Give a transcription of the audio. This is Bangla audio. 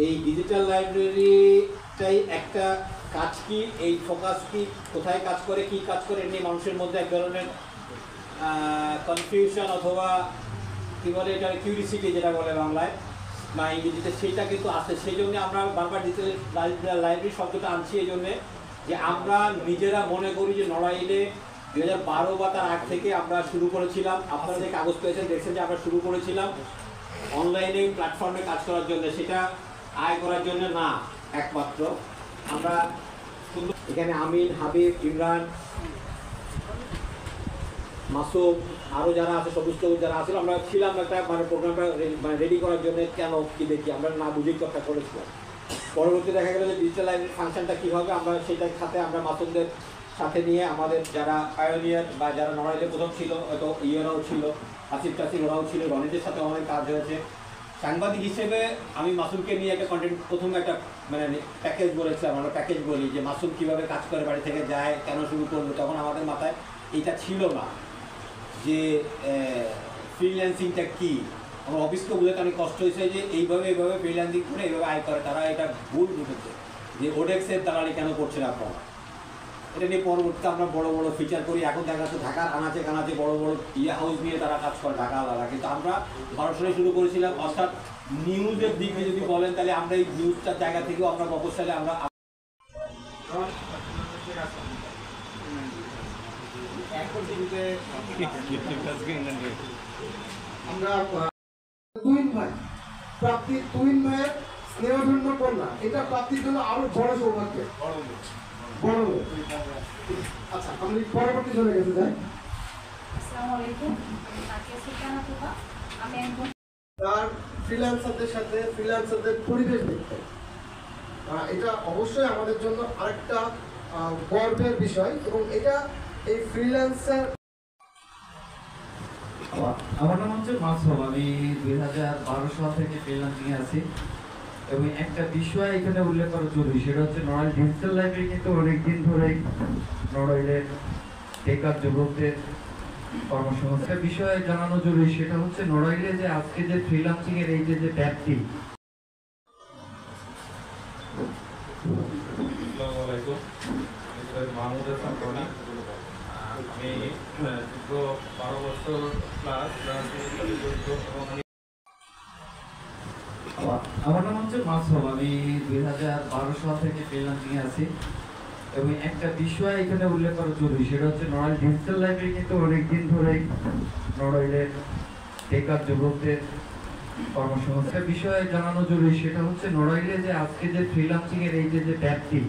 এই ডিজিটাল লাইব্রেরিটাই একটা কাজ কি, এই ফোকাস কি, কোথায় কাজ করে, কি কাজ করে, এমনি মানুষের মধ্যে এক ধরনের কনফিউশন অথবা কী বলে এটা কিউরিসিটি যেটা বলে বাংলায় বা ইংরেজিতে, সেইটা কিন্তু আছে। সেই জন্য আমরা বারবার ডিজিটাল লাইব্রেরি শব্দটা আনছি এই জন্যে যে আমরা নিজেরা মনে করি যে নড়াইলে 2012 বা তার আগ থেকে আমরা শুরু করেছিলাম। আপনারা যে কাগজ পেয়েছেন দেখছেন যে আমরা শুরু করেছিলাম অনলাইনে প্ল্যাটফর্মে কাজ করার জন্য, সেটা আয় করার জন্য না একমাত্র। আমরা এখানে আমিন, হাবিব, ইমরান, মাসুম, আরও যারা আছে, সবুজ যারা আছে, আমরা ছিলাম একটা প্রোগ্রামটা রেডি করার জন্য। কেন কি দেখি আমরা না বুঝেই কথা করেছিলাম। পরবর্তী দেখা গেল যে ডিজিটাল লাইব্রেরি ফাংশনটা কী হবে, আমরা সেটার সাথে আমরা মাসুমদের সাথে নিয়ে আমাদের যারা পায়োনিয়ার বা যারা নড়াইলে প্রথম ছিল, হয়তো ইয়েরাও ছিল, আসিফ টাসিফ ওরাও ছিল, রনিদের সাথে অনেক কাজ হয়েছে। সাংবাদিক হিসেবে আমি মাসুমকে নিয়ে একটা কন্টেন্ট প্রথমে একটা প্যাকেজ বলেছিলাম, আমরা প্যাকেজ বলি যে মাসুম কীভাবে কাজ করে, বাড়ি থেকে যায়, কেন শুরু করলো। তখন আমাদের মাথায় এইটা ছিল না যে ফ্রিল্যান্সিংটা কী। আমার অফিসকে বুঝতে অনেক কষ্ট হয়েছে যে এইভাবে ফ্রিল্যান্সিং করে এইভাবে আয় করে। তারা এটা ভুল বুঝেছে যে ওডেক্সের দালালি কেন করছেন আপনারা। এটা নিয়ে পরবর্তীতে আমরা বড় বড় ফিচার করি। এখন দেখা যাচ্ছে ঢাকার আনাচে কানাচে বড় বড় হাউস নিয়ে তারা কাজ করে, ঢাকা আলাদা। কিন্তু আমরা সরাসরি শুরু করেছিলাম। অর্থাৎ নিউজের দিকে যদি বলেন তাহলে আমরা এই নিউজটার জায়গা থেকেও আমরা মফস্বলে আমরা তুহিন ভাই, প্রাপ্তির তুহিন ভাইয়ের স্নেহধন্য কন্যা, এটা প্রাপ্তির জন্য আরো বড় সৌভাগ্য, বড়। আচ্ছা, আমি পরবর্তী চলে গেছে যাই। আসসালামু আলাইকুম, আমি একজন তার ফ্রিল্যান্সারদের সাথে ফ্রিল্যান্সারদের পরিবেশ দেখতে, এটা অবশ্যই আমাদের জন্য আরেকটা গর্বের বিষয়। এবং এটা এই ফ্রিল্যান্সার। আমার নাম হচ্ছে মাসুম, আমি 2012 সাল থেকে ফ্রিল্যান্সিং আছি। এবং একটা বিষয় এখানে উল্লেখ করা জরুরি, সেটা হচ্ছে নড়াইল ডিজিটাল লাইব্রেরি কিন্তু অনেকদিন ধরেই নড়াইলের বেকার যুবকদের কর্মসংস্থান বিষয়ে জানানো জরুরি। সেটা হচ্ছে নড়াইলে যে আজকে যে ফ্রিল্যান্সিং এর এই যে ব্যাপ্তি। আমি দীর্ঘ 12 বছর প্লাস আমার নাম হচ্ছে মাসুম, আমি 2012 সাল থেকে ফ্রিল্যান্সিং আছি। এবং একটা বিষয় এখানে উল্লেখ করা জরুরি, সেটা হচ্ছে নড়াইল ডিজিটাল লাইব্রেরি কিন্তু অনেকদিন ধরেই নড়াইলের বেকার যুবকদের কর্মসংস্থান বিষয়ে জানানো জরুরি। সেটা হচ্ছে নড়াইলে যে আজকে যে ফ্রিল্যান্সিং এর এই যে ব্যাপ্তি,